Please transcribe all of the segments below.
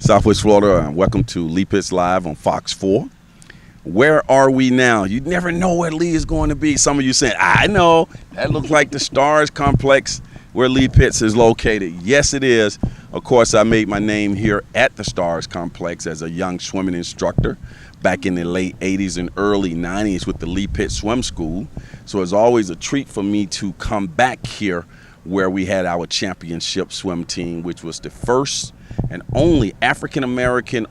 Southwest Florida, and welcome to Lee Pitts Live on Fox 4. Where are we now? You never know where Lee is going to be. Some of you saying, I know, that looks like the Stars Complex where Lee Pitts is located. Yes, it is. Of course, I made my name here at the Stars Complex as a young swimming instructor back in the late 80s and early 90s with the Lee Pitts Swim School. So it's always a treat for me to come back here where we had our championship swim team, which was the first and only African-American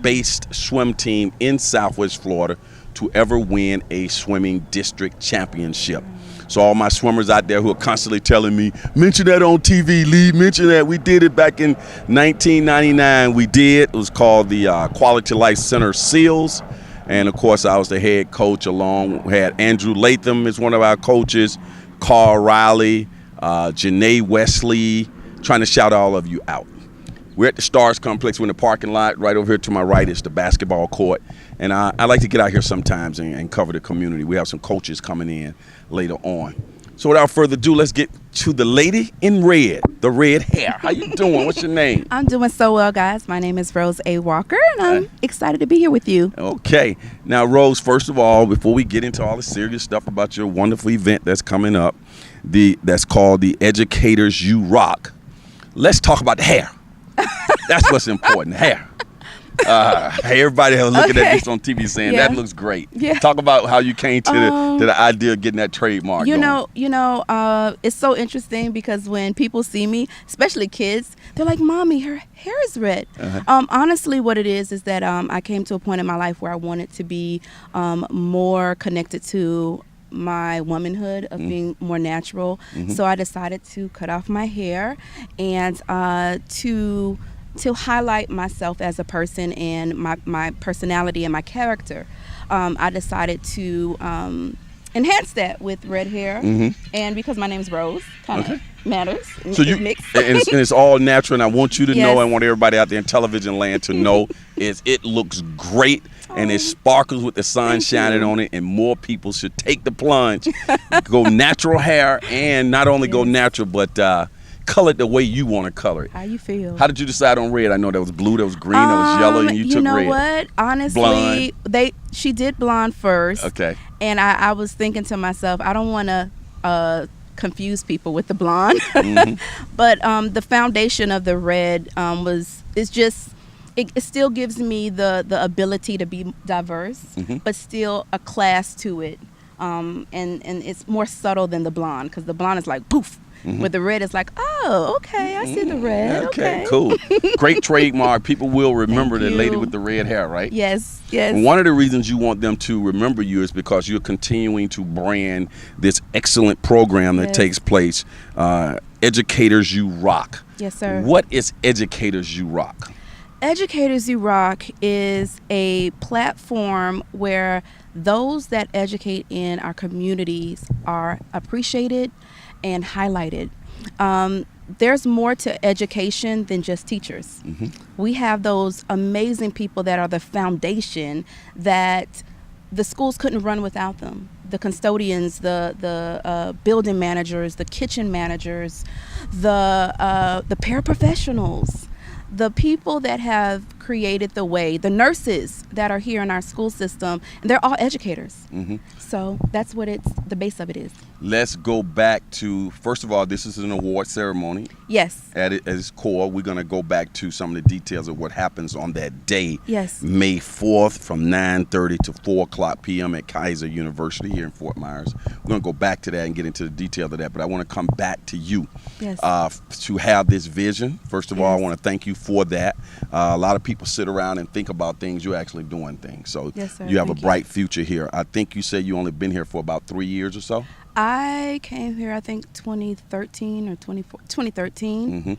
based swim team in Southwest Florida to ever win a swimming district championship. So all my swimmers out there who are constantly telling me, mention that on TV, Lee, mention that. We did it back in 1999. We did. It was called the Quality Life Center SEALs. And, of course, I was the head coach along. We had Andrew Latham as one of our coaches, Carl Riley, Janae Wesley, trying to shout all of you out. We're at the Stars Complex. We're in the parking lot. Right over here to my right is the basketball court. And I like to get out here sometimes and cover the community. We have some coaches coming in later on. So without further ado, let's get to the lady in red, the red hair. How you doing? What's your name? I'm doing so well, guys. My name is Rose A. Walker, and I'm excited to be here with you. Okay. Now, Rose, first of all, before we get into all the serious stuff about your wonderful event that's coming up, that's called the Educators You Rock, let's talk about the hair. That's what's important, hair. Hey, everybody who's looking at this on TV saying that looks great. Yeah. Talk about how you came to the idea of getting that trademark. It's so interesting because when people see me, especially kids, they're like, "Mommy, her hair is red." Honestly, what it is that I came to a point in my life where I wanted to be more connected to my womanhood of being more natural. So I decided to cut off my hair and to highlight myself as a person and my personality and my character. I decided to enhance that with red hair, and because my name's Rose, kind of matters. So and it's all natural, and I want you to know, I want everybody out there in television land to know, it looks great. And it sparkles with the sun shining on it, and more people should take the plunge, go natural hair, and not only go natural, but color it the way you want to color it. How you feel? How did you decide on red? I know there was blue, there was green, there was yellow, and you took red. You know what? Honestly, she did blonde first. Okay. And I was thinking to myself, I don't want to confuse people with the blonde, but the foundation of the red it still gives me the ability to be diverse, but still a class to it. And it's more subtle than the blonde, because the blonde is like poof. With the red, it's like, oh, okay, I see the red. Okay, cool. Great trademark. People will remember the lady with the red hair, right? Yes. One of the reasons you want them to remember you is because you're continuing to brand this excellent program that takes place, Educators You Rock. Yes, sir. What is Educators You Rock? Educators You Rock is a platform where those that educate in our communities are appreciated and highlighted. There's more to education than just teachers. We have those amazing people that are the foundation that the schools couldn't run without them. The custodians, the building managers, the kitchen managers, the paraprofessionals, the people that have created the way, the nurses that are here in our school system, and they're all educators. So that's what the base of it is. Let's go back to, first of all, this is an award ceremony. Yes. At its core, we're going to go back to some of the details of what happens on that day. Yes. May 4th from 9:30 to 4 o'clock p.m. at Kaiser University here in Fort Myers. We're going to go back to that and get into the details of that, but I want to come back to you to have this vision. First of all, I want to thank you for that. A lot of people sit around and think about things. You're actually doing things. So you have a bright future here. I think you said you only been here for about 3 years or so? I came here, I think, 2013 or 2013.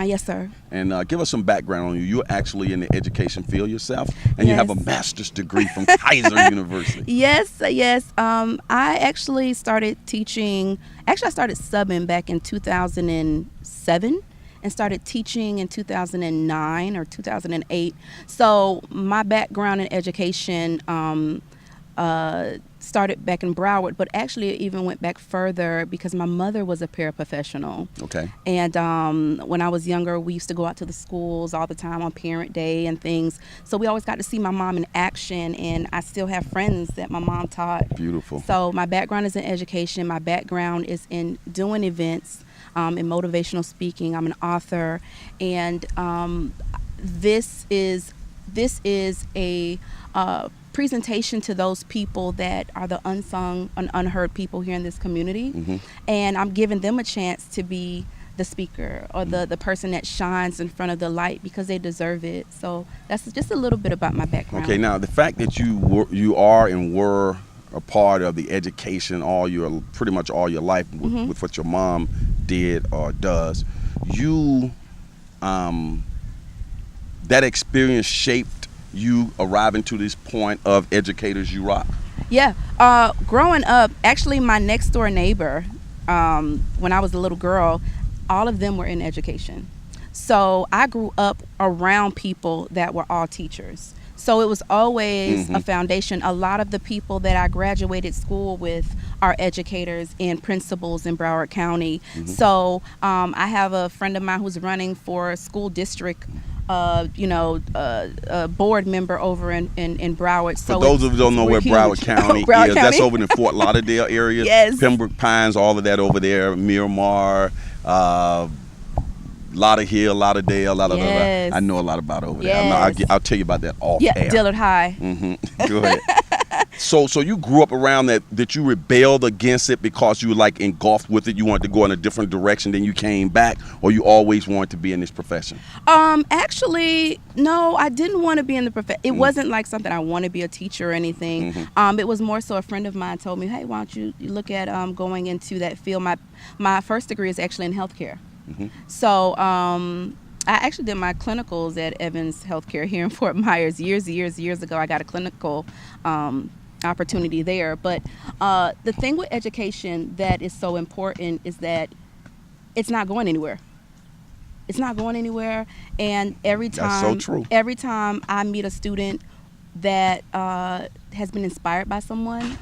Yes, sir. And give us some background on you. You're actually in the education field yourself, and you have a master's degree from Kaiser University. Yes. I actually started teaching. Actually, I started subbing back in 2007 and started teaching in 2009 or 2008. So my background in education started back in Broward, but actually it even went back further because my mother was a paraprofessional. Okay. And when I was younger, we used to go out to the schools all the time on Parent Day and things. So we always got to see my mom in action, and I still have friends that my mom taught. Beautiful. So my background is in education. My background is in doing events, in motivational speaking. I'm an author, and this is a presentation to those people that are the unsung and unheard people here in this community. Mm-hmm. And I'm giving them a chance to be the speaker or the person that shines in front of the light because they deserve it. So that's just a little bit about my background. Okay, now the fact that you are and were a part of the education pretty much all your life with, Mm-hmm. with what your mom did or does, that experience shaped you arriving to this point of Educators You Rock? Yeah. Growing up, actually my next door neighbor, when I was a little girl, all of them were in education. So I grew up around people that were all teachers. So it was always a foundation. A lot of the people that I graduated school with are educators and principals in Broward County. So I have a friend of mine who's running for a school district board member over in Broward. So for those of you who don't know where Broward County Broward is, County. that's over in the Fort Lauderdale area. Yes. Pembroke Pines, all of that over there, Miramar, Lauderdale, Yes. I know a lot about over there. Yes. I'll tell you about that off air. Dillard High. Go ahead. So you grew up around that you rebelled against it because you were like engulfed with it. You wanted to go in a different direction, then you came back, or you always wanted to be in this profession? Actually, no, I didn't want to be in the profession. It wasn't like something I want to be a teacher or anything. It was more so a friend of mine told me, hey, why don't you look at going into that field? My first degree is actually in healthcare. So I actually did my clinicals at Evans Healthcare here in Fort Myers years ago. I got a clinical opportunity there. But the thing with education that is so important is that it's not going anywhere. It's not going anywhere. And every time, That's so true. Every time I meet a student that has been inspired by someone,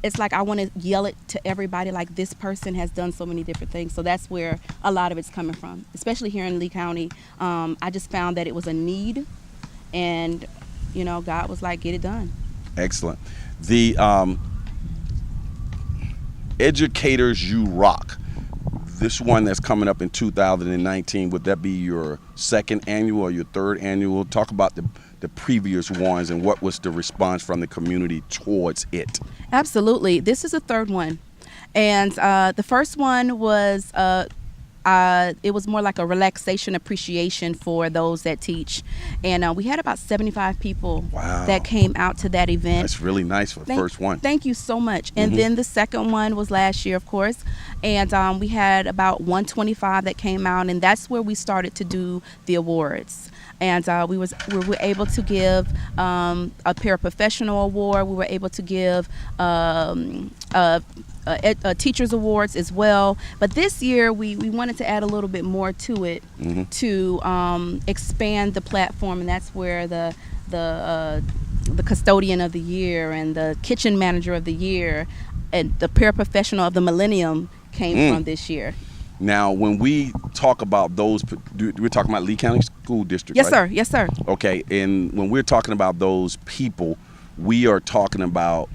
it's like I want to yell it to everybody, like, this person has done so many different things. So that's where a lot of it's coming from, especially here in Lee County. I just found that it was a need, and God was like, get it done. Excellent. The Educators You Rock, this one that's coming up in 2019, would that be your second annual or your third annual? Talk about the previous ones and what was the response from the community towards it. Absolutely. This is the third one. And the first one was it was more like a relaxation appreciation for those that teach. And we had about 75 people that came out to that event. That's really nice for the first one. Thank you so much. And then the second one was last year, of course. And we had about 125 that came out, and that's where we started to do the awards. And we were able to give a paraprofessional award. We were able to give teachers awards as well. But this year we wanted to add a little bit more to it to expand the platform, and that's where the custodian of the year and the kitchen manager of the year and the paraprofessional of the millennium came from this year. Now, when we talk about those, we're talking about Lee County School District, Yes, right? sir. Yes, sir. Okay, and when we're talking about those people, we are talking about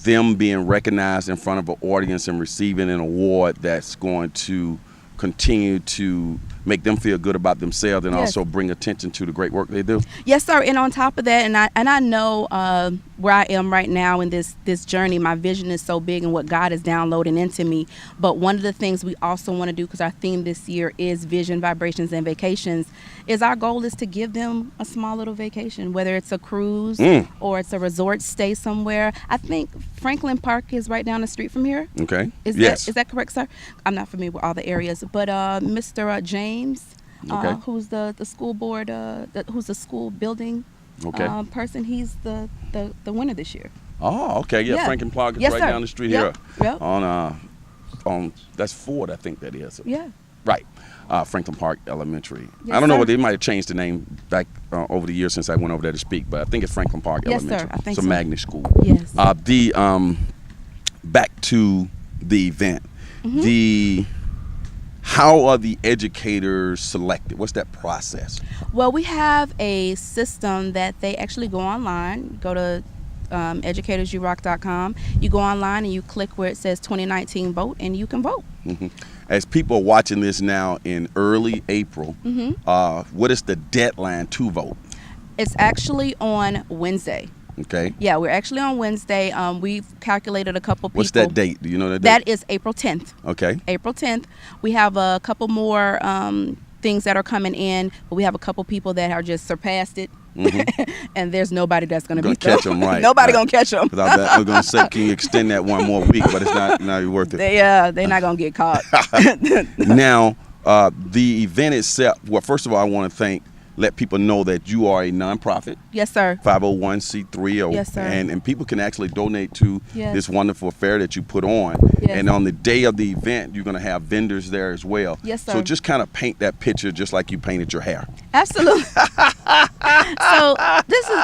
them being recognized in front of an audience and receiving an award that's going to continue to make them feel good about themselves and also bring attention to the great work they do. Yes, sir. And on top of that, and I know where I am right now in this journey, my vision is so big and what God is downloading into me. But one of the things we also want to do, because our theme this year is vision, vibrations, and vacations, is our goal is to give them a small little vacation, whether it's a cruise or it's a resort stay somewhere. I think Franklin Park is right down the street from here. Okay. Is that correct, sir? I'm not familiar with all the areas, but Mr. James, who's the school board, who's the school building person, he's the winner this year. Oh, okay. Yeah. Franklin Park is right down the street here. Yep. On that's Ford, I think that is. Yeah. Right. Franklin Park Elementary. Yes, I don't know sir. what they might have changed the name back over the years since I went over there to speak, but I think it's Franklin Park Yes, sir. Elementary. I think it's a so. magnet school. Yes. Back to the event. Mm-hmm. How are the educators selected? What's that process? Well, we have a system that they actually go online, go to educatorsyourock.com. You go online and you click where it says 2019 vote, and you can vote. As people are watching this now in early April, what is the deadline to vote? It's actually on Wednesday. Okay. Yeah, we're actually on Wednesday. We've calculated a couple people. What's that date? Do you know that date? That is April 10th. Okay. April 10th. We have a couple more things that are coming in, but we have a couple people that are just surpassed it. And there's nobody that's going to be catch them, right? Nobody going to catch them. Because I was going to say, can you extend that one more week? But it's not worth it. They're not going to get caught. Now, the event itself. Well, first of all, I want to let people know that you are a nonprofit. Yes, sir. 501c3. Yes, sir. And people can actually donate to Yes. this wonderful fair that you put on. Yes. And on the day of the event, you're going to have vendors there as well. Yes, sir. So just kind of paint that picture just like you painted your hair. Absolutely. So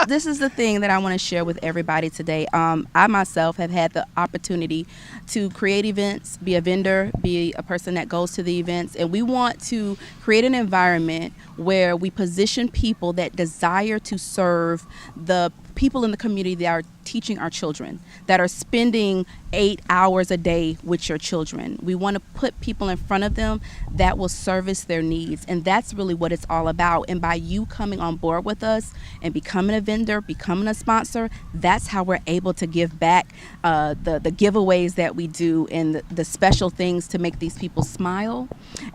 this is the thing that I want to share with everybody today. I myself have had the opportunity to create events, be a vendor, be a person that goes to the events, and we want to create an environment where we position people that desire to serve the people in the community that are teaching our children, that are spending 8 hours a day with your children. We want to put people in front of them that will service their needs, and that's really what it's all about. And by you coming on board with us and becoming a vendor, becoming a sponsor, that's how we're able to give back the giveaways that we do and the special things to make these people smile.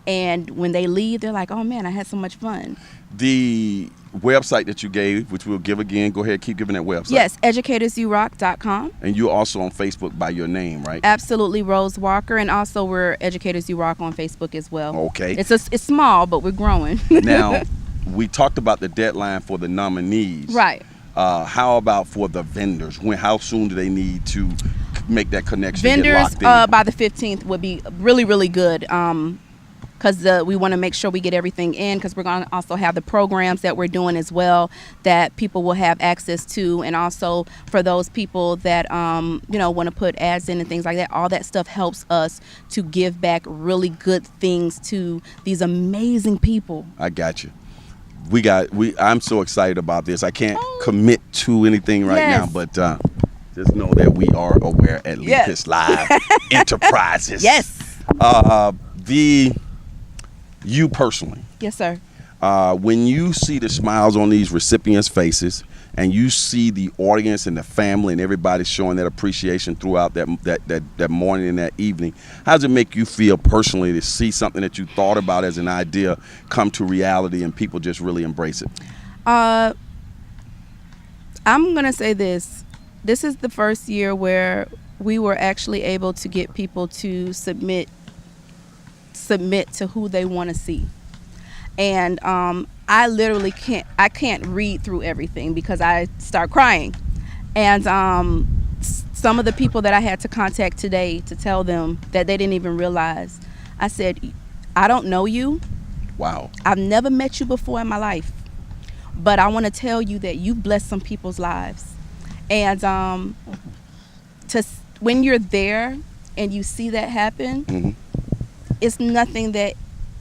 And when they leave, they're like, oh man, I had so much fun. The website that you gave, which we'll give again, go ahead, keep giving that website. Yes, educatorsyourock.com. And you're also on Facebook by your name, right? Absolutely, Rose Walker, and also we're Educators You Rock on Facebook as well. Okay. It's small, but we're growing. Now, we talked about the deadline for the nominees. Right. How about for the vendors? How soon do they need to make that connection? Vendors get locked in? by the 15th would be really, really good. Because we want to make sure we get everything in, because we're going to also have the programs that we're doing as well that people will have access to. And also for those people that, want to put ads in and things like that, all that stuff helps us to give back really good things to these amazing people. I got you. I'm so excited about this. I can't commit to anything right Yes. now, but just know that we are aware at Yes. Lepus Live Enterprises. Yes. You personally, Yes, sir. when you see the smiles on these recipients' faces, and you see the audience and the family and everybody showing that appreciation throughout that morning and that evening, how does it make you feel personally to see something that you thought about as an idea come to reality and people just really embrace it? I'm going to say this. This is the first year where we were actually able to get people to submit to who they want to see. And I literally can't read through everything because I start crying. And some of the people that I had to contact today to tell them that they didn't even realize, I said, I don't know you. Wow. I've never met you before in my life, but I want to tell you that you blessed some people's lives. And when you're there and you see that happen, it's nothing that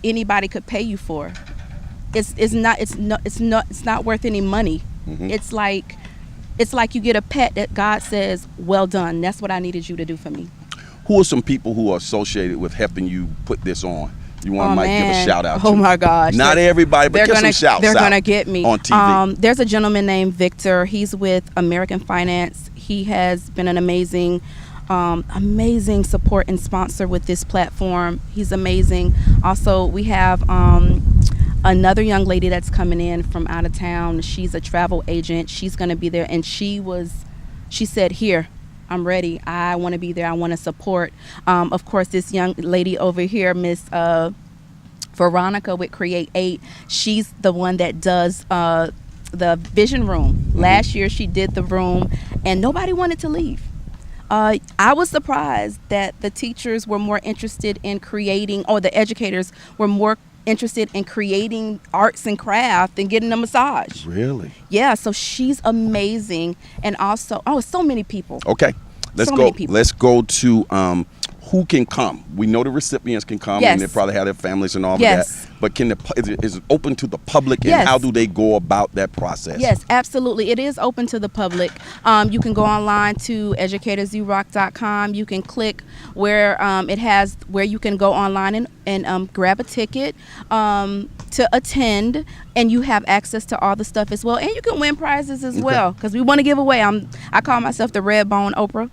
anybody could pay you for. It's not worth any money. It's like you get a pet that God says, well done. That's what I needed you to do for me. Who are some people who are associated with helping you put this on? You want to give a shout out to? Oh my gosh. Not everybody, but get some shouts. They're going to get me. On TV. There's a gentleman named Victor. He's with American Finance. He has been an amazing support and sponsor with this platform. He's amazing. Also, we have another young lady that's coming in from out of town. She's a travel agent. She's going to be there, and she said, here, I'm ready. I want to be there. I want to support. Of course, this young lady over here, Miss Veronica with Create 8, she's the one that does the vision room. Last year she did the room and nobody wanted to leave. I was surprised that the teachers were more interested in creating, or the educators were more interested in creating arts and craft than getting a massage. Really? Yeah, so she's amazing. And also, so many people. Okay. Let's So go. many people. Let's go to who can come. We know the recipients can come, Yes. and they probably have their families and all Yes. of that. But is it open to the public, and Yes. how do they go about that process? Yes, absolutely. It is open to the public. You can go online to educatorzurock.com. You can click where it has where you can go online and grab a ticket to attend, and you have access to all the stuff as well. And you can win prizes as well, because we want to give away. I call myself the Red Bone Oprah.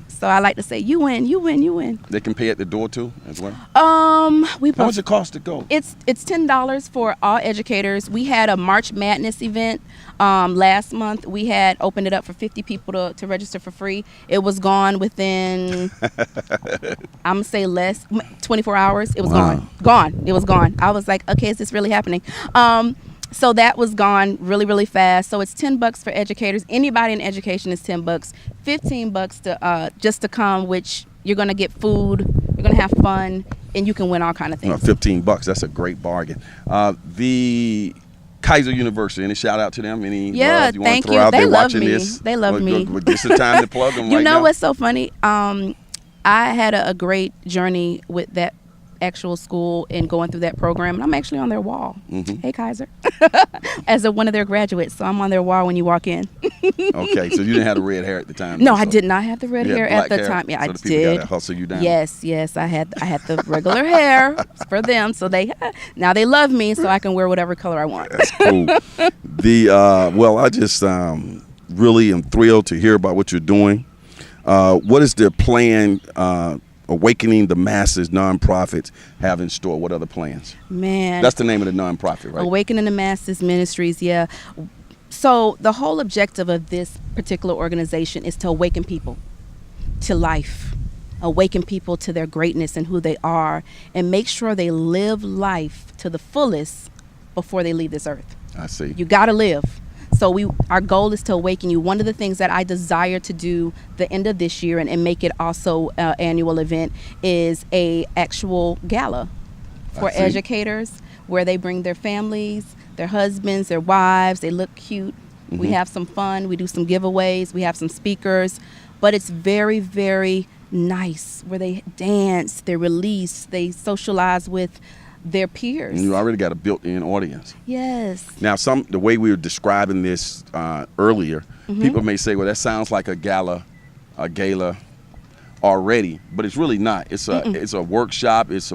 So I like to say, you win, you win, you win. They can pay at the door too, as well. How How much it cost to go? It's $10 for all educators. We had a March Madness event last month. We had opened it up for 50 people to register for free. It was gone within, I'm gonna say 24 hours. It was gone. It was gone. I was like, okay, is this really happening? So that was gone really, really fast. So it's $10 for educators. Anybody in education is $10. $15 to just to come, which you're gonna get food, you're gonna have fun, and you can win all kind of things. $15. That's a great bargain. The Kaiser University. Any shout out to them? Any love you want thank to throw you. out They there love watching me. this? They love me. This is the time to plug them You right know now. what's so funny? I had a great journey with that actual school and going through that program, and I'm actually on their wall. Hey, Kaiser. As one of their graduates, so I'm on their wall when you walk in. Okay, so you didn't have the red hair at the time. No, so I did not have the red you had hair at black the hair, time. Yeah, so I the people did. gotta hustle you down. Yes, I had the regular hair for them, so now they love me, so I can wear whatever color I want. That's cool. I just really am thrilled to hear about what you're doing. What is the plan? Awakening the Masses nonprofits have in store? What other plans? Man, That's the name of the nonprofit, right? Awakening the Masses Ministries, yeah. So the whole objective of this particular organization is to awaken people to life, awaken people to their greatness and who they are, and make sure they live life to the fullest before they leave this earth. I see. You got to live. So our goal is to awaken you. One of the things that I desire to do the end of this year and make it also an annual event is a actual gala for educators, where they bring their families, their husbands, their wives. They look cute. We have some fun. We do some giveaways. We have some speakers. But it's very, very nice, where they dance, they release, they socialize with their peers. And you already got a built-in audience. Yes. Now, the way we were describing this earlier, people may say, "Well, that sounds like a gala already," but it's really not. It's a workshop. It's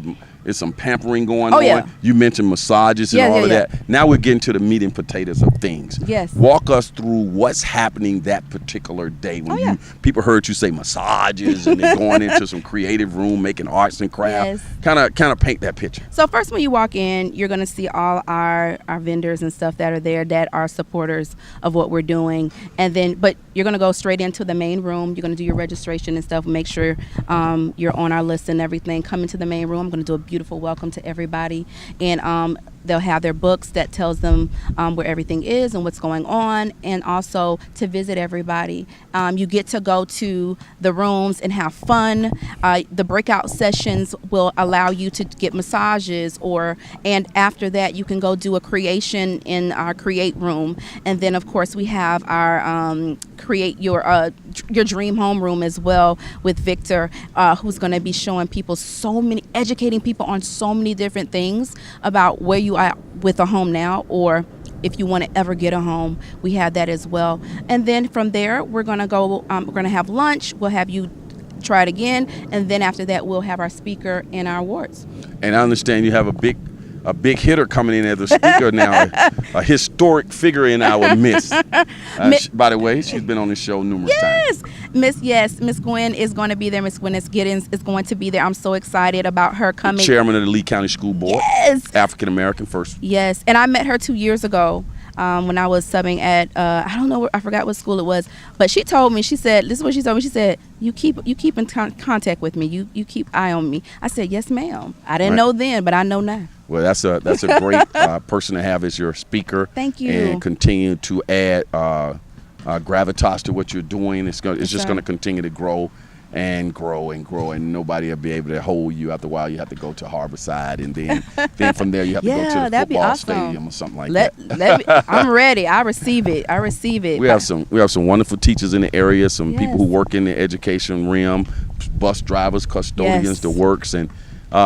some pampering going on. Yeah. You mentioned massages and all of yeah. that. Now we're getting to the meat and potatoes of things. Yes. Walk us through what's happening that particular day when people heard you say massages and they're going into some creative room making arts and crafts. Yes. Kind of paint that picture. So first, when you walk in, you're going to see all our vendors and stuff that are there that are supporters of what we're doing. But you're going to go straight into the main room. You're going to do your registration and stuff. Make sure you're on our list and everything. Come into the main room. I'm going to do a beautiful welcome to everybody. And they'll have their books that tells them where everything is and what's going on, and also to visit everybody. You get to go to the rooms and have fun. The breakout sessions will allow you to get massages, and after that you can go do a creation in our create room. And then of course we have our create your dream home room as well with Victor, who's going to be showing people educating people on so many different things about where you are with a home now, or if you want to ever get a home, we have that as well. And then from there, we're going to go, we're going to have lunch. We'll have you try it again. And then after that, we'll have our speaker and our awards. And I understand you have a big hitter coming in as a speaker now, a historic figure in our midst. By the way, she's been on the show numerous times. Miss Gwen is going to be there. Miss Gwen Giddens is going to be there. I'm so excited about her coming. Chairman of the Lee County School Board. Yes. African American first. Yes, and I met her 2 years ago when I was subbing at I forgot what school it was, but she told me, she said, this is what she told me. She said, you keep in contact with me. You keep eye on me. I said, yes, ma'am. I didn't know then, but I know now. Well, that's a great person to have as your speaker. Thank you. And continue to add gravitas to what you're doing. It's Yes, just sir. going to continue to grow and grow and grow, and nobody will be able to hold you. After a while, you have to go to Harborside, and then from there you have to go to Yeah, the that'd be football awesome. stadium or something like Let, that. let me, I'm ready. I receive it. I receive it. We have some wonderful teachers in the area, some people who Yes. work in the education realm, bus drivers, custodians, Yes. the works, and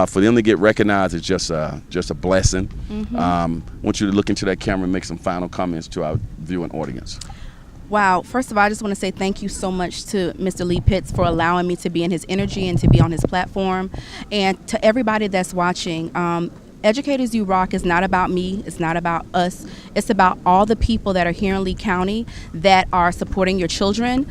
for them to get recognized is just a blessing. Mm-hmm. I want you to look into that camera and make some final comments to our viewing audience. Wow. First of all, I just want to say thank you so much to Mr. Lee Pitts for allowing me to be in his energy and to be on his platform. And to everybody that's watching, Educators You Rock is not about me. It's not about us. It's about all the people that are here in Lee County that are supporting your children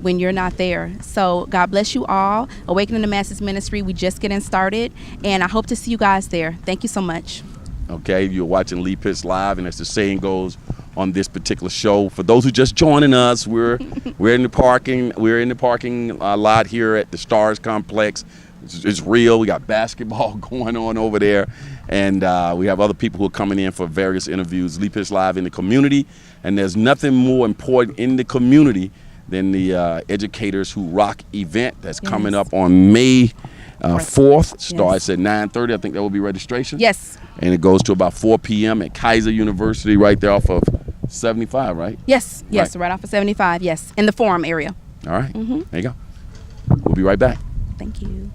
when you're not there. So God bless you all. Awakening the Masses Ministry, we just getting started. And I hope to see you guys there. Thank you so much. Okay, you're watching Lee Pitts Live, and as the saying goes on this particular show, for those who just joining us, we're in the parking lot here at the Stars Complex. It's real. We got basketball going on over there, and we have other people who are coming in for various interviews. Lee Pitts Live in the community, and there's nothing more important in the community than the Educators Who Rock event that's coming up on May 4th. Starts at 9:30. I think that will be registration. Yes. And it goes to about 4 p.m. at Kaiser University, right there off of 75, right? Yes. Right off of 75. Yes. In the Forum area. All right. There you go. We'll be right back. Thank you.